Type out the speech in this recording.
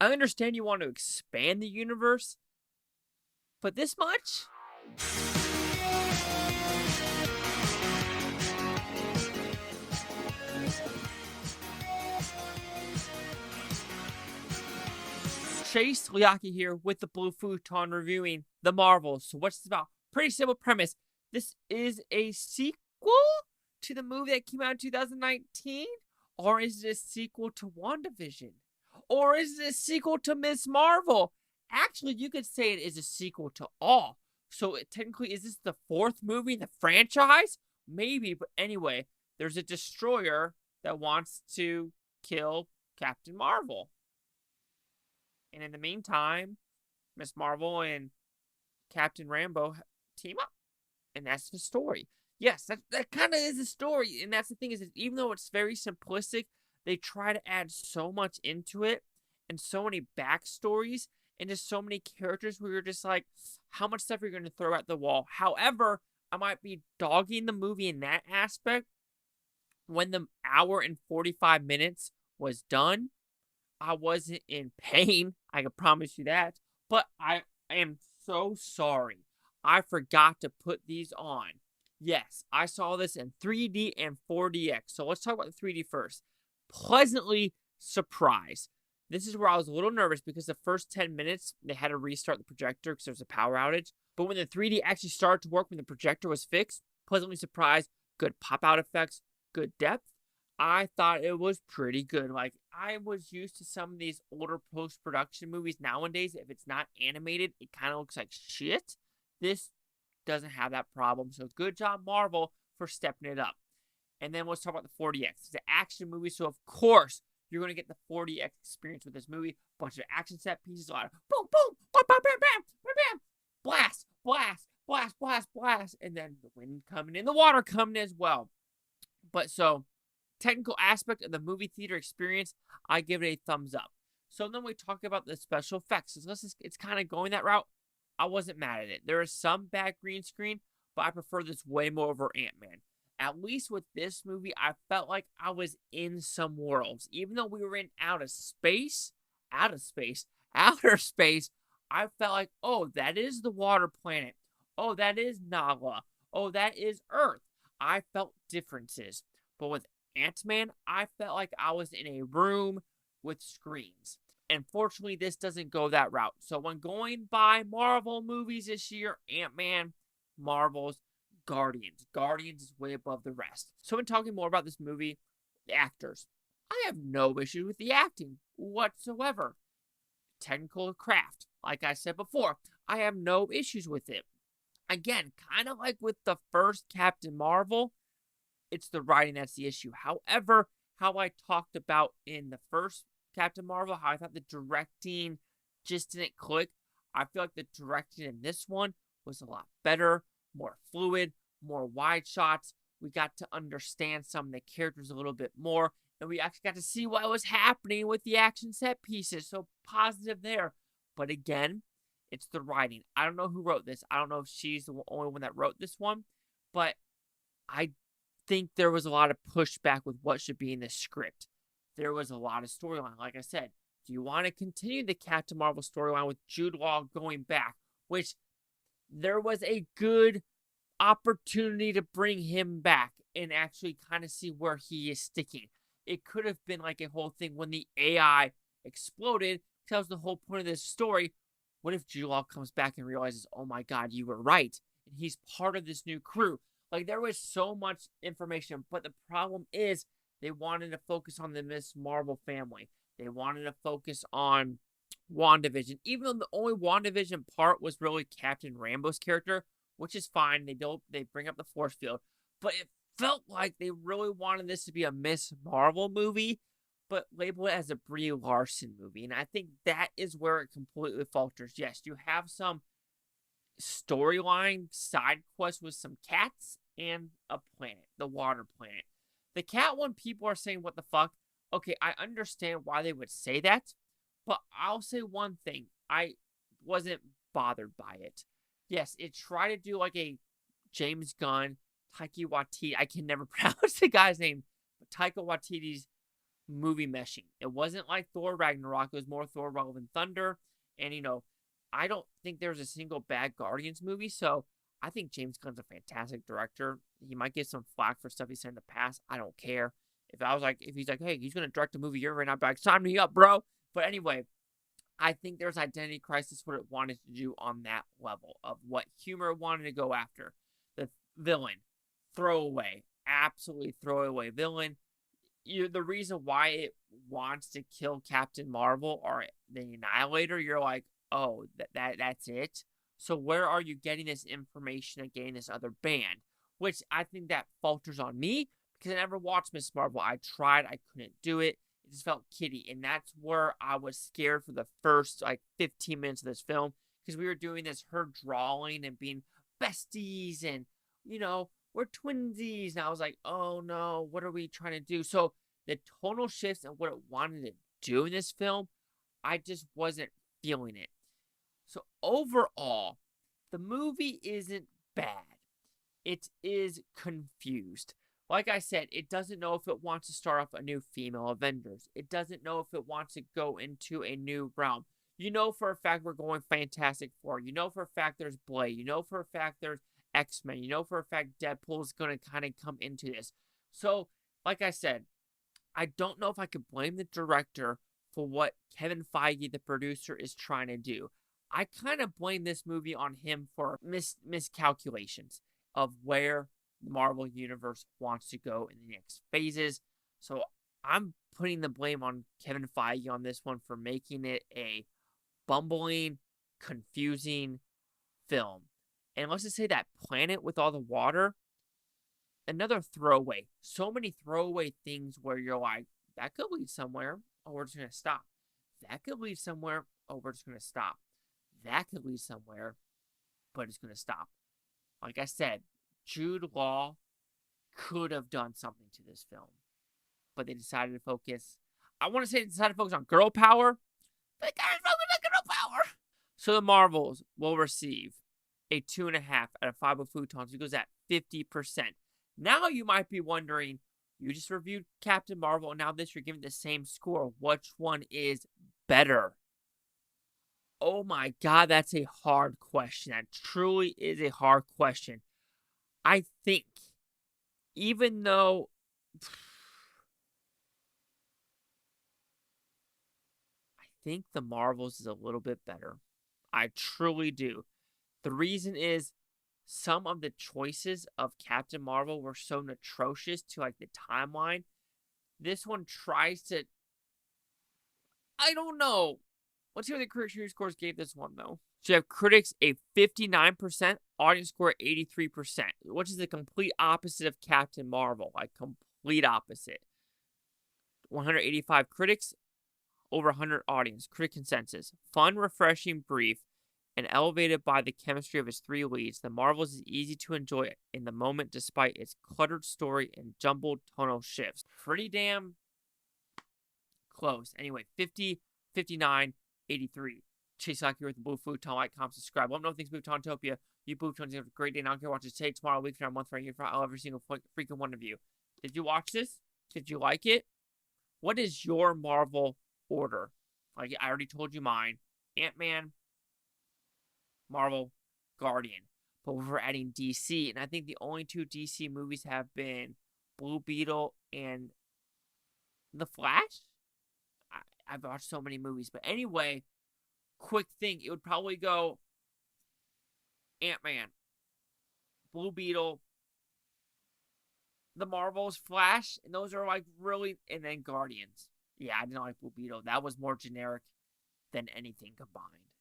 I understand you want to expand the universe, but this much? Chase Liaki here with the Blue Futon reviewing The Marvels. So what's this about? Pretty simple premise. This is a sequel to the movie that came out in 2019? Or is it a sequel to WandaVision? Or is it a sequel to Ms. Marvel? Actually, you could say it is a sequel to all. So technically, is this the fourth movie in the franchise? Maybe, but anyway, there's a destroyer that wants to kill Captain Marvel. And in the meantime, Miss Marvel and Captain Rambo team up. And that's the story. Yes, that kind of is the story. And that's the thing is that even though it's very simplistic, they try to add so much into it and so many backstories and just so many characters where you're just like, how much stuff are you going to throw at the wall? However, I might be dogging the movie in that aspect. When the hour and 45 minutes was done, I wasn't in pain. I can promise you that. But I am so sorry. I forgot to put these on. Yes, I saw this in 3D and 4DX. So let's talk about the 3D first. Pleasantly surprised. This is where I was a little nervous because the first 10 minutes, they had to restart the projector because there was a power outage. But when the 3D actually started to work, when the projector was fixed, pleasantly surprised. Good pop-out effects, good depth. I thought it was pretty good. Like, I was used to some of these older post-production movies nowadays. If it's not animated, it kind of looks like shit. This doesn't have that problem. So good job, Marvel, for stepping it up. And then let's talk about the 4DX. It's an action movie, so of course, you're going to get the 4DX experience with this movie. Bunch of action set pieces, a lot of boom, boom, bam, bam, bam, bam, bam, bam, blast, blast, blast, blast, blast. And then the wind coming in, the water coming as well. But so, technical aspect of the movie theater experience, I give it a thumbs up. So then we talk about the special effects. It's kind of going that route. I wasn't mad at it. There is some bad green screen, but I prefer this way more over Ant-Man. At least with this movie, I felt like I was in some worlds. Even though we were in outer space, I felt like, oh, that is the water planet. Oh, that is Nala. Oh, that is Earth. I felt differences. But with Ant-Man, I felt like I was in a room with screens. And fortunately, this doesn't go that route. So when going by Marvel movies this year, Ant-Man, Marvel's, Guardians. Guardians is way above the rest. So when talking more about this movie, the actors, I have no issue with the acting whatsoever. Technical craft, like I said before, I have no issues with it. Again, kind of like with the first Captain Marvel, it's the writing that's the issue. However, how I talked about in the first Captain Marvel, how I thought the directing just didn't click, I feel like the directing in this one was a lot better, more fluid, more wide shots. We got to understand some of the characters a little bit more, and we actually got to see what was happening with the action set pieces. So positive there. But again, it's the writing. I don't know who wrote this. I don't know if she's the only one that wrote this one, but I think there was a lot of pushback with what should be in the script. There was a lot of storyline. Like I said, do you want to continue the Captain Marvel storyline with Jude Law going back? Which there was a good opportunity to bring him back and actually kind of see where he is sticking. It could have been like a whole thing when the AI exploded. That was the whole point of this story. What if Jude Law comes back and realizes, oh my God, you were right, and he's part of this new crew? Like, there was so much information, but the problem is they wanted to focus on the Miss Marvel family. They wanted to focus on WandaVision, even though the only WandaVision part was really Captain Rambo's character, which is fine. They bring up the force field, but it felt like they really wanted this to be a Miss Marvel movie, but label it as a Brie Larson movie. And I think that is where it completely falters. Yes, you have some storyline side quests with some cats and a planet, the water planet. The cat one, people are saying, what the fuck? Okay, I understand why they would say that, but I'll say one thing. I wasn't bothered by it. Yes, it tried to do like a James Gunn, Taika Waititi. I can never pronounce the guy's name, but Taika Waititi's movie meshing. It wasn't like Thor Ragnarok. It was more Thor Love and Thunder. And, I don't think there's a single bad Guardians movie. So I think James Gunn's a fantastic director. He might get some flack for stuff he said in the past. I don't care. If he's like, hey, he's going to direct a movie you're right now, I'd be like, sign me up, bro. But anyway, I think there's Identity Crisis what it wanted to do on that level of what humor wanted to go after. The villain, throwaway, absolutely throwaway villain. The reason why it wants to kill Captain Marvel or the Annihilator, you're like, oh, that's it. So where are you getting this information and getting this other band? Which I think that falters on me because I never watched Miss Marvel. I tried, I couldn't do it. It just felt kiddie, and that's where I was scared for the first 15 minutes of this film because we were doing this her drawing and being besties and we're twinsies, and I was like, oh no, what are we trying to do? So the tonal shifts and what it wanted to do in this film, I just wasn't feeling it. So overall, the movie isn't bad. It is confused. Like I said, it doesn't know if it wants to start off a new female Avengers. It doesn't know if it wants to go into a new realm. You know for a fact we're going Fantastic Four. You know for a fact there's Blade. You know for a fact there's X-Men. You know for a fact Deadpool is going to kind of come into this. So, like I said, I don't know if I could blame the director for what Kevin Feige, the producer, is trying to do. I kind of blame this movie on him for miscalculations of where the Marvel Universe wants to go in the next phases. So I'm putting the blame on Kevin Feige on this one for making it a bumbling, confusing film. And let's just say that planet with all the water, another throwaway. So many throwaway things where you're like, that could lead somewhere. Oh, we're just going to stop. That could lead somewhere. Oh, we're just going to stop. That could lead somewhere, but it's going to stop. Like I said, Jude Law could have done something to this film, but they decided to focus. I want to say they decided to focus on girl power, but they kind of focused on girl power. So the Marvels will receive a 2.5 out of 5 of Futons, which goes at 50%. Now you might be wondering, you just reviewed Captain Marvel, and now this you're giving the same score. Which one is better? Oh my God, that's a hard question. That truly is a hard question. I think, even though I think the Marvels is a little bit better. I truly do. The reason is some of the choices of Captain Marvel were so atrocious to the timeline. This one tries to, I don't know. Let's see what the critic scores gave this one, though. So you have critics a 59%, audience score 83%, which is the complete opposite of Captain Marvel. Complete opposite. 185 critics, over 100 audience. Critic consensus. Fun, refreshing, brief, and elevated by the chemistry of its 3 leads, The Marvels is easy to enjoy in the moment despite its cluttered story and jumbled tonal shifts. Pretty damn close. Anyway, 50, 59, 83. Chase Lock here with the Blue Futon. Like, comment, subscribe. Let me know if things Futontopia. You Blue Futons have a great day. And I don't care what you say tomorrow, week from now, month from now, year from now. I love every single freaking one of you. Did you watch this? Did you like it? What is your Marvel order? I already told you mine. Ant-Man, Marvel, Guardian. But we're adding DC. And I think the only 2 DC movies have been Blue Beetle and The Flash. I've watched so many movies. But anyway, quick thing. It would probably go Ant-Man, Blue Beetle, The Marvels, Flash. And those are really... And then Guardians. Yeah, I didn't like Blue Beetle. That was more generic than anything combined.